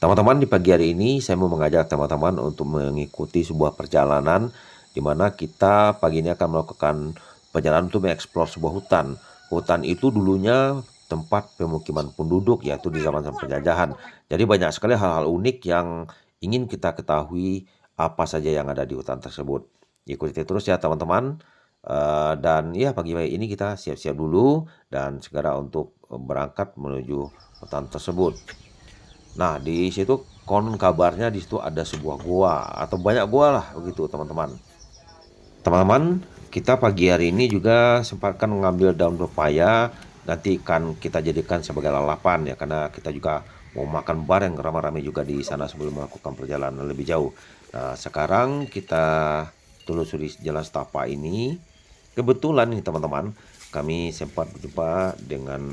Teman-teman, di pagi hari ini saya mau mengajak teman-teman untuk mengikuti sebuah perjalanan di mana kita pagi ini akan melakukan perjalanan untuk mengeksplor sebuah hutan. Hutan itu dulunya tempat pemukiman penduduk, yaitu di zaman penjajahan. Jadi banyak sekali hal-hal unik yang ingin kita ketahui apa saja yang ada di hutan tersebut. Ikuti terus ya teman-teman. Dan ya pagi ini kita siap-siap dulu dan segera untuk berangkat menuju hutan tersebut. Nah, di situ konon kabarnya di situ ada sebuah gua atau banyak gua lah begitu, teman-teman. Teman-teman, kita pagi hari ini juga sempatkan mengambil daun pepaya, nanti akan kita jadikan sebagai lalapan ya, karena kita juga mau makan bareng ramai-ramai juga di sana sebelum melakukan perjalanan lebih jauh. Nah, sekarang kita telusuri jalan setapak ini. Kebetulan nih teman-teman, kami sempat berjumpa dengan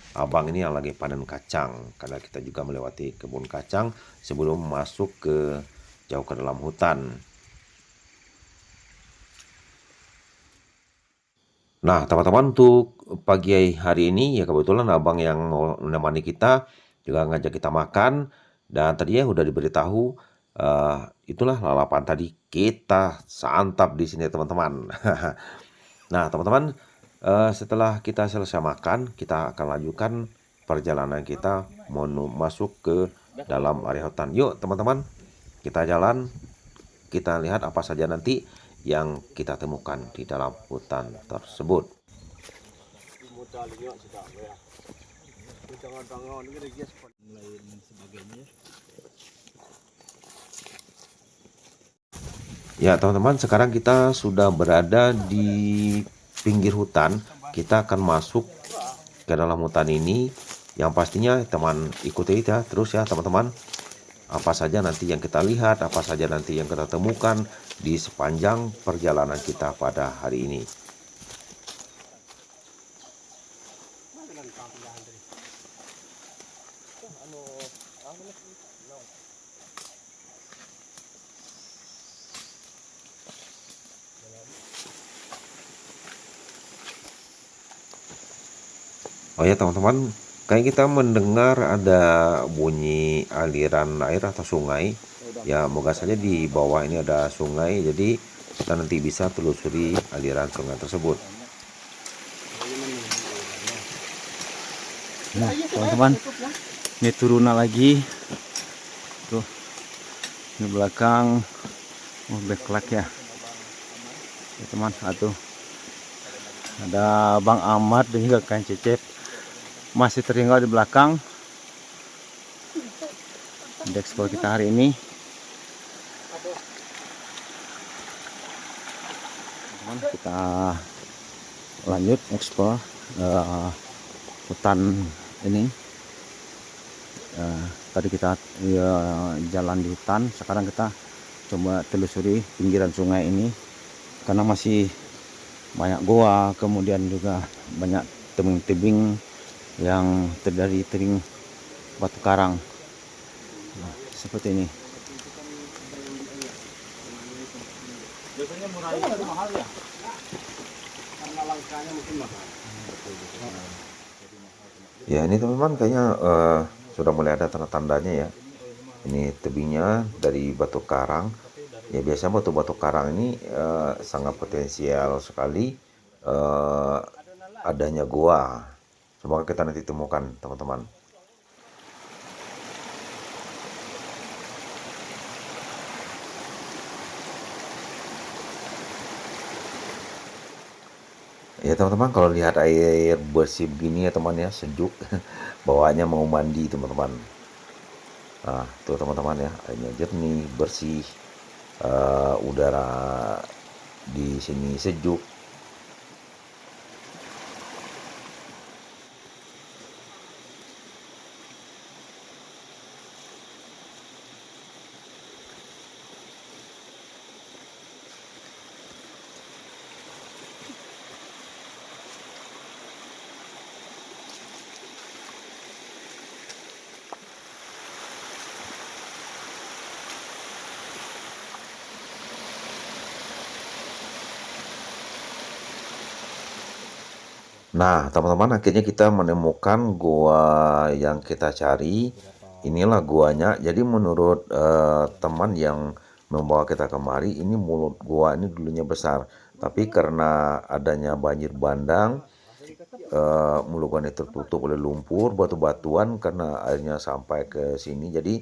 abang ini yang lagi panen kacang, karena kita juga melewati kebun kacang sebelum masuk ke jauh ke dalam hutan. Nah, teman-teman, untuk pagi hari ini ya kebetulan abang yang mau menemani kita juga ngajak kita makan dan tadinya udah diberitahu itulah lalapan tadi kita santap di sini teman-teman. Nah, teman-teman, setelah kita selesai makan, kita akan lanjutkan perjalanan kita masuk ke dalam area hutan. Yuk, teman-teman, kita jalan, kita lihat apa saja nanti yang kita temukan di dalam hutan tersebut. Ya, teman-teman, sekarang kita sudah berada di pinggir hutan. Kita akan masuk ke dalam hutan ini. Yang pastinya teman ikuti ya terus ya, teman-teman. Apa saja nanti yang kita lihat, apa saja nanti yang kita temukan di sepanjang perjalanan kita pada hari ini. Oh ya teman-teman, kayak kita mendengar ada bunyi aliran air atau sungai. Ya, moga saja di bawah ini ada sungai, jadi kita nanti bisa telusuri aliran sungai tersebut. Nah, teman-teman, ini turunan lagi. Tuh, ini belakang. Oh, backlash ya. Ya, teman, satu. Ada Bang Ahmad dan juga Kang Cecep masih tertinggal di belakang. Di ekspor kita hari ini. Teman, kita lanjut ekspor hutan ini. Tadi kita jalan di hutan, sekarang kita coba telusuri pinggiran sungai ini karena masih banyak goa, kemudian juga banyak tebing-tebing yang terdiri tebing batu karang. Nah, seperti ini. Biasanya murah itu mahal ya? Karena langkahnya mungkin mahal. Ya, ini teman-teman kayaknya sudah mulai ada tanda-tandanya ya. Ini tebingnya dari batu karang. Ya, biasanya batu-batu karang ini sangat potensial sekali adanya gua. Semoga kita nanti temukan, teman-teman. Ya, teman-teman, kalau lihat air bersih begini ya teman ya, sejuk. Bawaannya mau mandi, teman-teman. Nah, tuh teman-teman ya, airnya jernih, bersih. Udara di sini sejuk. Nah, teman-teman, akhirnya kita menemukan gua yang kita cari. inilah guanya. Jadi menurut teman yang membawa kita kemari, ini mulut gua ini dulunya besar, tapi karena adanya banjir bandang, mulut gua ini tertutup oleh lumpur, batu-batuan karena airnya sampai ke sini. Jadi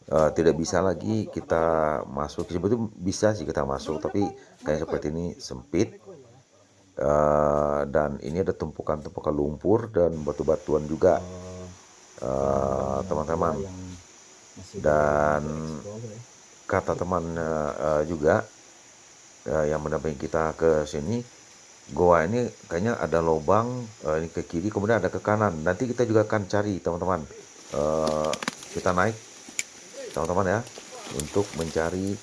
tidak bisa lagi kita masuk. Sebetulnya bisa sih kita masuk, tapi kayak seperti ini sempit. Dan ini ada tumpukan-tumpukan lumpur dan batu-batuan juga, teman-teman. Dan kata teman juga yang mendampingi kita ke sini, goa ini kayaknya ada lubang, ini ke kiri, kemudian ada ke kanan. Nanti kita juga akan cari, teman-teman. Kita naik, teman-teman ya, untuk mencari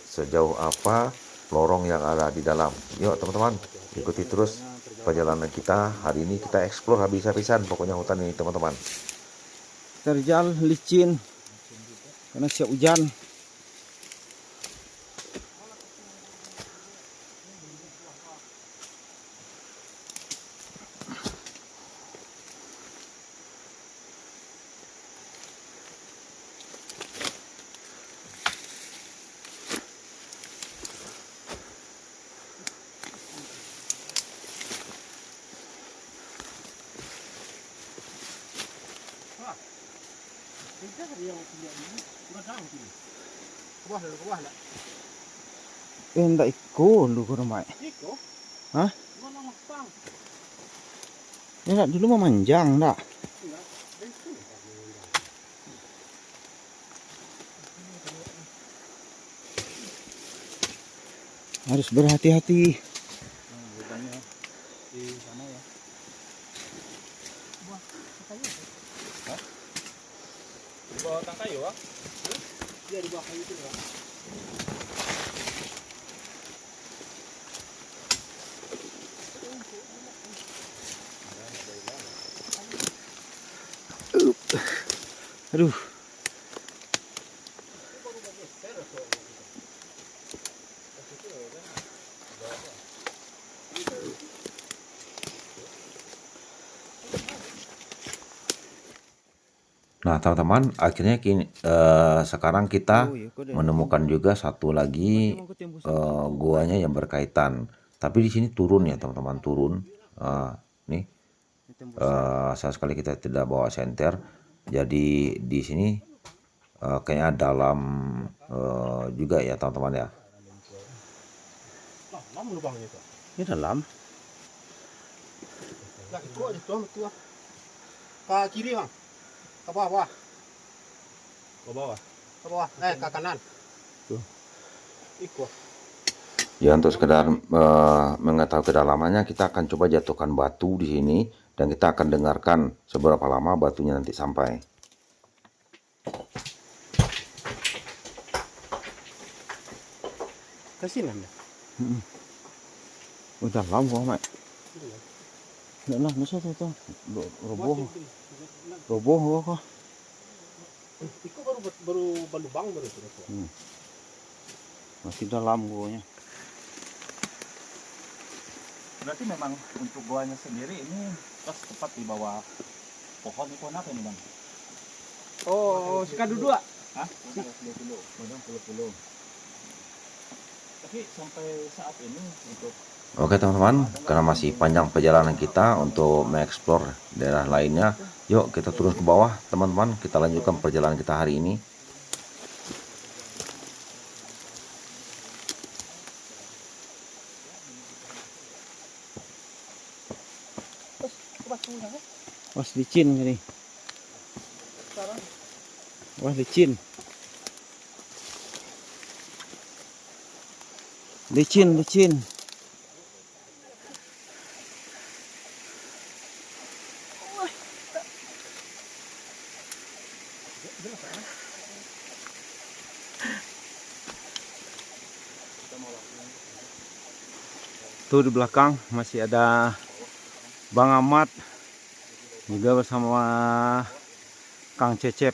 sejauh apa lorong yang ada di dalam. Yuk teman-teman, ikuti terus perjalanan kita. Hari ini kita explore habis-habisan pokoknya hutan ini, teman-teman. Terjal licin karena siap hujan. Ndak ikut lu ke rumah. Hah? Ya dulu mah manjang ndak. Harus berhati-hati. Aduh. Nah, teman-teman, akhirnya sekarang kita menemukan juga satu lagi guanya yang berkaitan. Tapi di sini turun ya, teman-teman, turun. Nih, sayang sekali kita tidak bawa senter. Jadi di sini kayaknya dalam juga ya, teman-teman ya. Ini dalam. Ke kiri bang, ke bawah, ke bawah, ke bawah, ke kanan. Tuh. Ikut. Ya, untuk sekedar mengetahui kedalamannya, kita akan coba jatuhkan batu di sini dan kita akan dengarkan seberapa lama batunya nanti sampai. Ke sini anda. Udah dalam gua, Mak. Nggak lah, masa tuh roboh. Roboh gua kok. Ikut baru berlubang baru terus. Masih dalam guanya. Berarti memang untuk goanya sendiri ini pas tepat di bawah pohon apa ini bang? Oh, sekadu dua. Hah? 20. Tapi sampai saat ini untuk Oke teman-teman, karena masih panjang perjalanan kita untuk mengeksplor daerah lainnya, yuk kita turun ke bawah teman-teman, kita lanjutkan perjalanan kita hari ini. Wah, licin ini. Wah, licin. Licin. Tuh di belakang masih ada Bang Ahmad juga bersama Kang Cecep.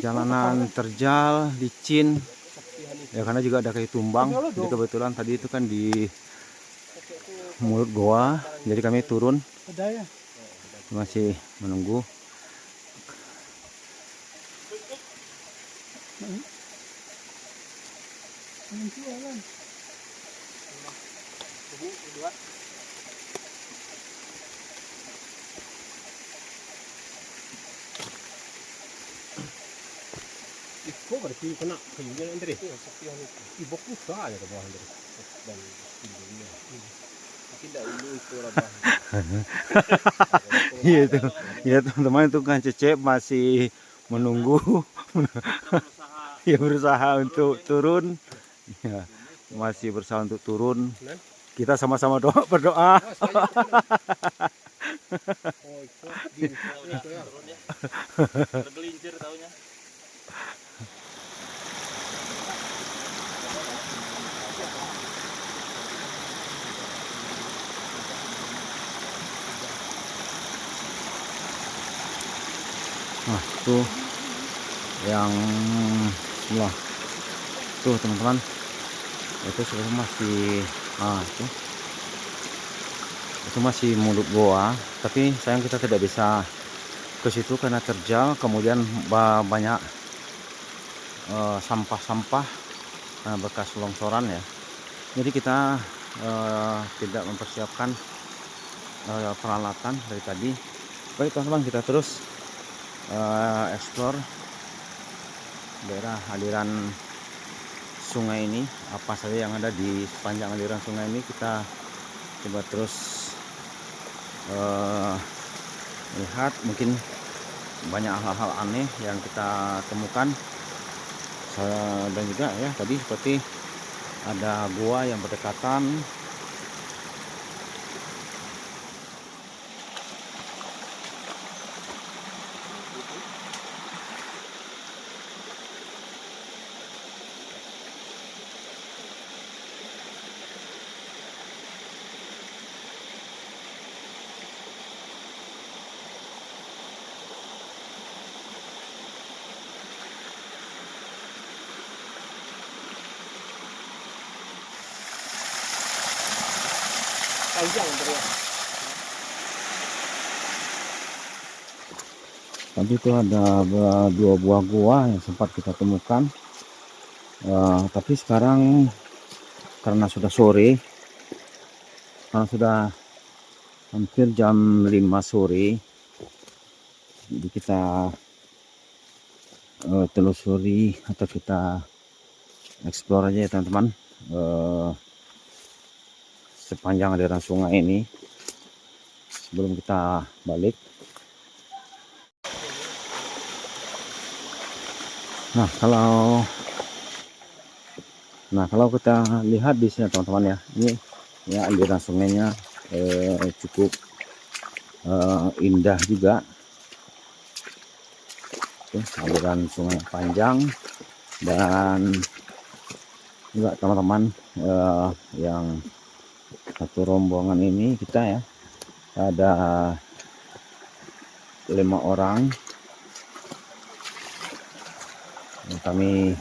Jalanan terjal, licin. Ya karena juga ada kayu tumbang. Jadi kebetulan tadi itu kan di mulut goa, jadi kami turun. masih menunggu. Kok berarti kena kayunya Andre? Ibu susah ya ke bawah Andre. Dan pintunya. Tidak ini itu rabah. Iya itu, ya teman-teman, itu kan Cecep masih menunggu, ya berusaha untuk turun, ya, masih berusaha untuk turun. Kita sama-sama berdoa. Oh, saya itu kena. Oh, itu ya. Tergelincir taunya. Nah, tuh yang sebelah tuh teman-teman, itu sebenarnya masih itu masih mulut goa, tapi sayang kita tidak bisa ke situ karena terjal, kemudian banyak sampah-sampah bekas longsoran ya. Jadi kita tidak mempersiapkan peralatan dari tadi. Baik teman-teman, kita terus explore daerah aliran sungai ini, apa saja yang ada di sepanjang aliran sungai ini. Kita coba terus lihat, mungkin banyak hal-hal aneh yang kita temukan. Dan juga ya tadi seperti ada gua yang berdekatan. Panjang Andre. Tadi itu ada 2 buah gua yang sempat kita temukan, tapi sekarang karena sudah sore, karena sudah hampir jam 5 sore, jadi kita telusuri atau kita explore aja ya teman-teman, sepanjang aliran sungai ini sebelum kita balik. Nah kalau kita lihat di sini teman-teman ya, ini ya aliran sungainya cukup indah juga. Oke, aliran sungai panjang, dan juga teman-teman yang satu rombongan ini kita ya ada 5 orang. Kami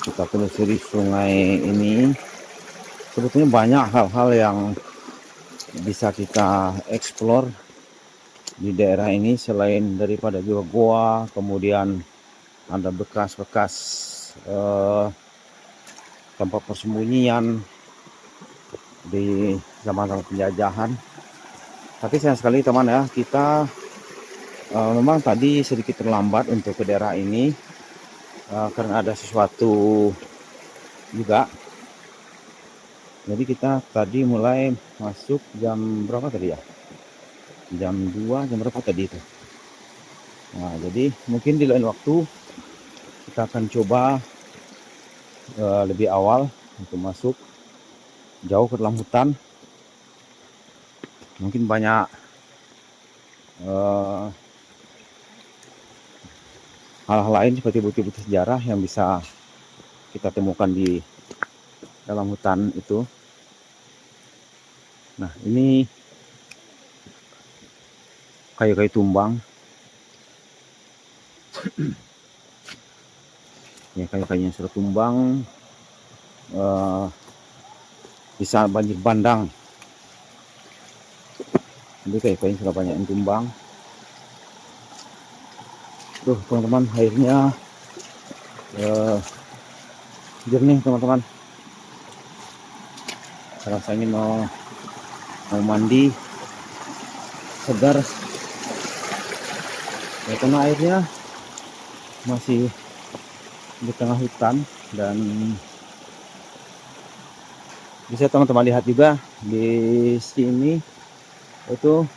kita telusuri sungai ini. Sebetulnya banyak hal-hal yang bisa kita explore di daerah ini selain daripada goa, kemudian ada bekas-bekas tempat persembunyian di zaman penjajahan. Tapi sayang sekali teman ya, kita memang tadi sedikit terlambat untuk ke daerah ini karena ada sesuatu juga. Jadi kita tadi mulai masuk jam berapa tadi ya? Jam 2, jam berapa tadi itu? Nah, jadi mungkin di lain waktu kita akan coba lebih awal untuk masuk jauh ke dalam hutan. Mungkin banyak hal-hal lain seperti bukti-bukti sejarah yang bisa kita temukan di dalam hutan itu. Nah, ini kayu-kayu tumbang. Ya, kayu-kayu yang sudah tumbang bisa banjir bandang. Jadi kayu-kayu sudah banyak yang tumbang. Tuh teman-teman, airnya jernih teman-teman. Rasanya mau mandi segar. Ya, karena airnya masih di tengah hutan, dan bisa teman-teman lihat juga di sini itu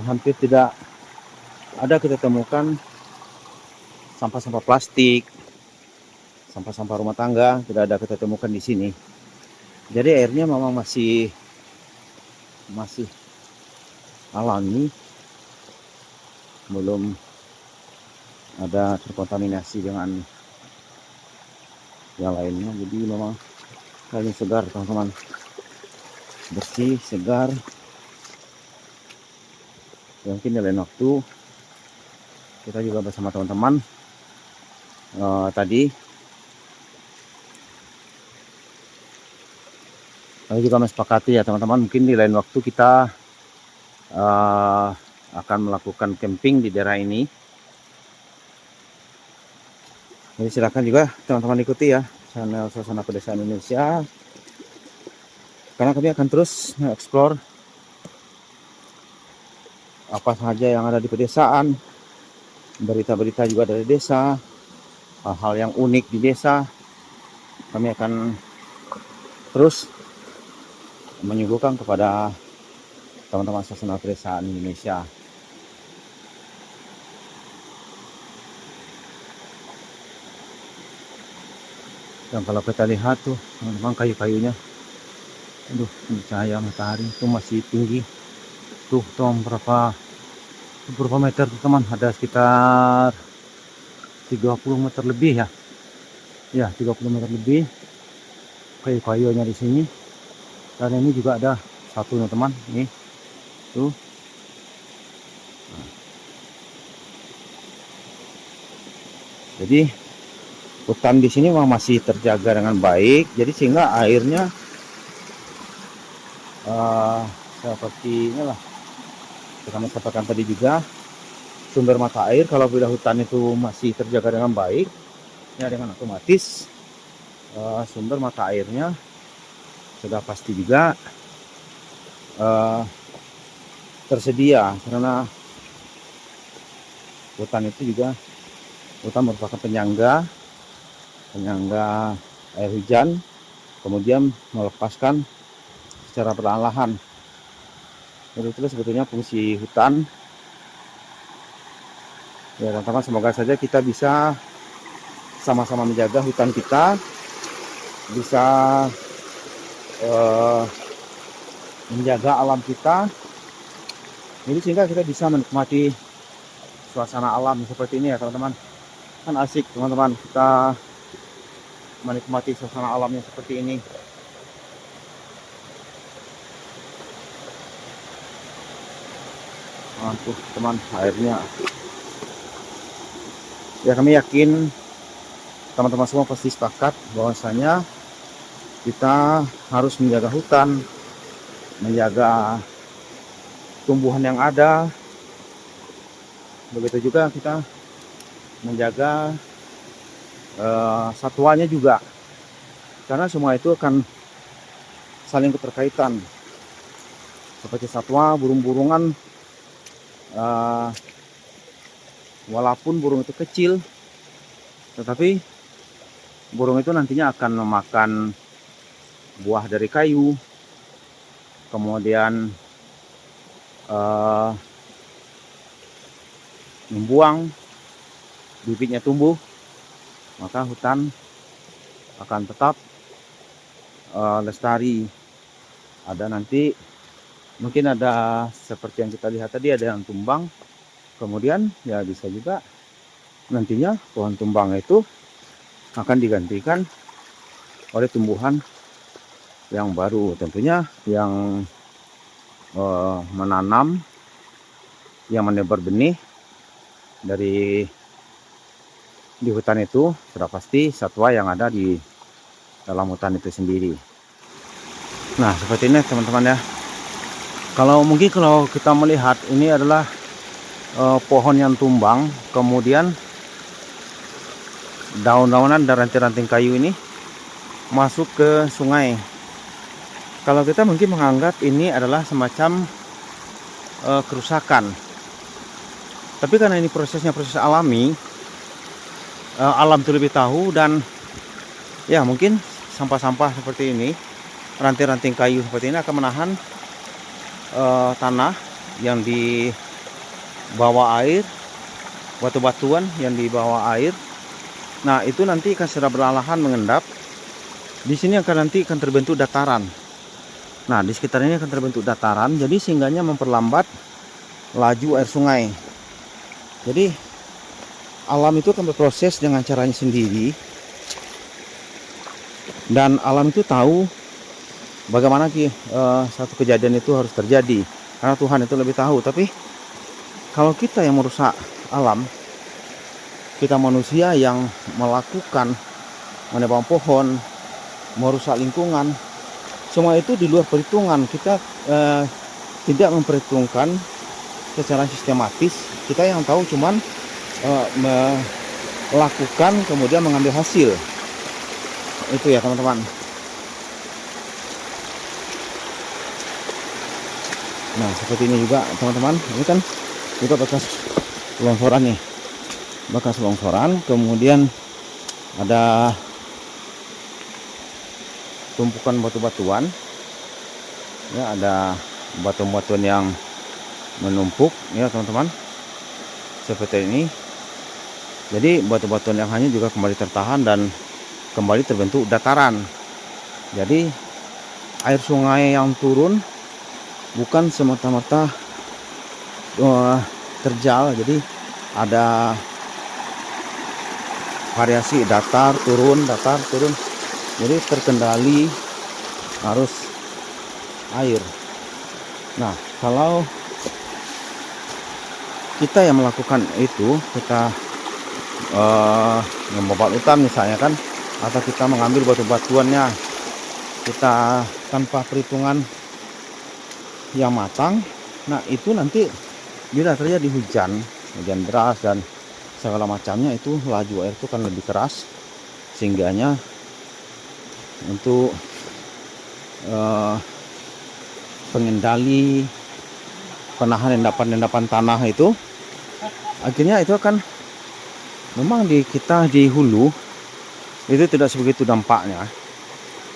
hampir tidak ada kita temukan sampah-sampah plastik, sampah-sampah rumah tangga, tidak ada kita temukan di sini. Jadi airnya memang masih alami, belum ada terkontaminasi dengan yang lainnya. Jadi memang kayaknya segar teman-teman, bersih, segar. Ya, mungkin di lain waktu kita juga bersama teman-teman tadi juga mensepakati ya teman-teman, mungkin di lain waktu kita akan melakukan camping di daerah ini. Jadi silakan juga teman-teman ikuti ya channel Suasana Pedesaan Indonesia, karena kami akan terus mengeksplor apa saja yang ada di pedesaan, berita-berita juga dari desa, hal-hal yang unik di desa. Kami akan terus menyuguhkan kepada teman-teman Suasana Pedesaan Indonesia. Dan kalau kita lihat tuh teman-teman, kayu-kayunya, aduh, cahaya matahari itu masih tinggi tuh, berapa meter tuh teman, ada sekitar 30 meter lebih ya 30 meter lebih kayu-kayunya di sini. Dan ini juga ada satu nih teman, nih tuh. Jadi hutan di sini memang masih terjaga dengan baik, jadi sehingga airnya seperti inilah kami sampaikan tadi juga, sumber mata air kalau bila hutan itu masih terjaga dengan baik, ya dengan otomatis sumber mata airnya sudah pasti juga tersedia, karena hutan itu juga, hutan merupakan penyangga air hujan, kemudian melepaskan secara perlahan-lahan. Jadi itu sebetulnya fungsi hutan. Ya teman-teman, semoga saja kita bisa sama-sama menjaga hutan kita, bisa menjaga alam kita, jadi sehingga kita bisa menikmati suasana alam seperti ini ya teman-teman. Kan asik teman-teman, kita menikmati suasana alamnya seperti ini. Tuh teman, airnya. Ya kami yakin teman-teman semua pasti sepakat bahwasanya kita harus menjaga hutan, menjaga tumbuhan yang ada. Begitu juga kita menjaga satwanya juga, karena semua itu akan saling keterkaitan. Seperti satwa, burung-burungan, walaupun burung itu kecil, tetapi burung itu nantinya akan memakan buah dari kayu, kemudian membuang bibitnya tumbuh, maka hutan akan tetap lestari. Ada nanti mungkin ada seperti yang kita lihat tadi, ada yang tumbang, kemudian ya bisa juga nantinya pohon tumbang itu akan digantikan oleh tumbuhan yang baru, tentunya yang menanam, yang menebar benih dari di hutan itu sudah pasti satwa yang ada di dalam hutan itu sendiri. Nah seperti ini teman-teman ya, mungkin kalau kita melihat ini adalah pohon yang tumbang, kemudian daun-daunan dan ranting-ranting kayu ini masuk ke sungai. Kalau kita mungkin menganggap ini adalah semacam kerusakan, tapi karena ini prosesnya proses alami, alam itu lebih tahu. Dan ya mungkin sampah-sampah seperti ini, ranting-ranting kayu seperti ini akan menahan tanah yang di bawah air, batu-batuan yang di bawah air. Nah, itu nanti akan secara perlahan mengendap. Di sini nanti akan terbentuk dataran. Nah, di sekitar ini akan terbentuk dataran, jadi sehingganya memperlambat laju air sungai. Jadi alam itu akan berproses dengan caranya sendiri, dan alam itu tahu bagaimana satu kejadian itu harus terjadi, karena Tuhan itu lebih tahu. Tapi kalau kita yang merusak alam, kita manusia yang melakukan menebang pohon, merusak lingkungan, semua itu di luar perhitungan. Kita tidak memperhitungkan secara sistematis. Kita yang tahu cuman melakukan kemudian mengambil hasil. Itu ya teman-teman. Nah, seperti ini juga teman-teman. Ini kan juga bekas longsoran nih. Bekas longsoran, kemudian ada tumpukan batu-batuan. Ya, ada batu-batuan yang menumpuk ya teman-teman. Seperti ini. Jadi batu-batuan yang hanyut juga kembali tertahan dan kembali terbentuk dataran. Jadi air sungai yang turun bukan semata-mata terjal. Jadi ada variasi datar turun. Jadi terkendali arus air. Nah, kalau kita yang melakukan itu, kita membobol hutan misalnya kan, atau kita mengambil batu-batuannya, kita tanpa perhitungan yang matang. Nah, itu nanti bila terjadi hujan deras dan segala macamnya, itu laju air itu kan lebih keras, sehingganya untuk pengendali penahan endapan tanah itu, akhirnya itu akan memang kita di hulu itu tidak sebegitu dampaknya,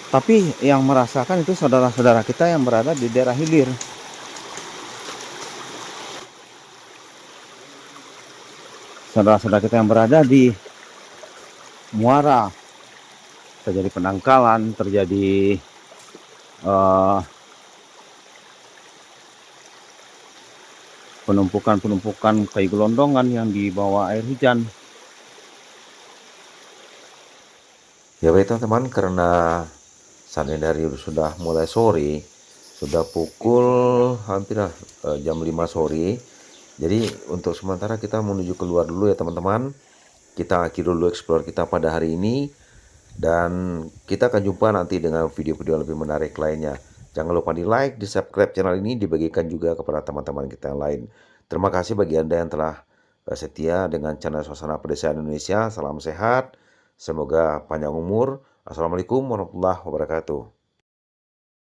tapi yang merasakan itu saudara-saudara kita yang berada di daerah hilir. Saudara-saudara kita yang berada di muara, terjadi penangkalan, terjadi penumpukan kayu gelondongan yang di bawah air hujan. Ya baik teman-teman, karena saat ini dari sudah mulai sore, sudah pukul hampir jam 5 sore. Jadi untuk sementara kita menuju keluar dulu ya teman-teman. Kita akhiri dulu explore kita pada hari ini, dan kita akan jumpa nanti dengan video-video lebih menarik lainnya. Jangan lupa di like, di subscribe channel ini, dibagikan juga kepada teman-teman kita yang lain. Terima kasih bagi Anda yang telah setia dengan channel Suasana Pedesaan Indonesia. Salam sehat, semoga panjang umur. Assalamualaikum warahmatullahi wabarakatuh.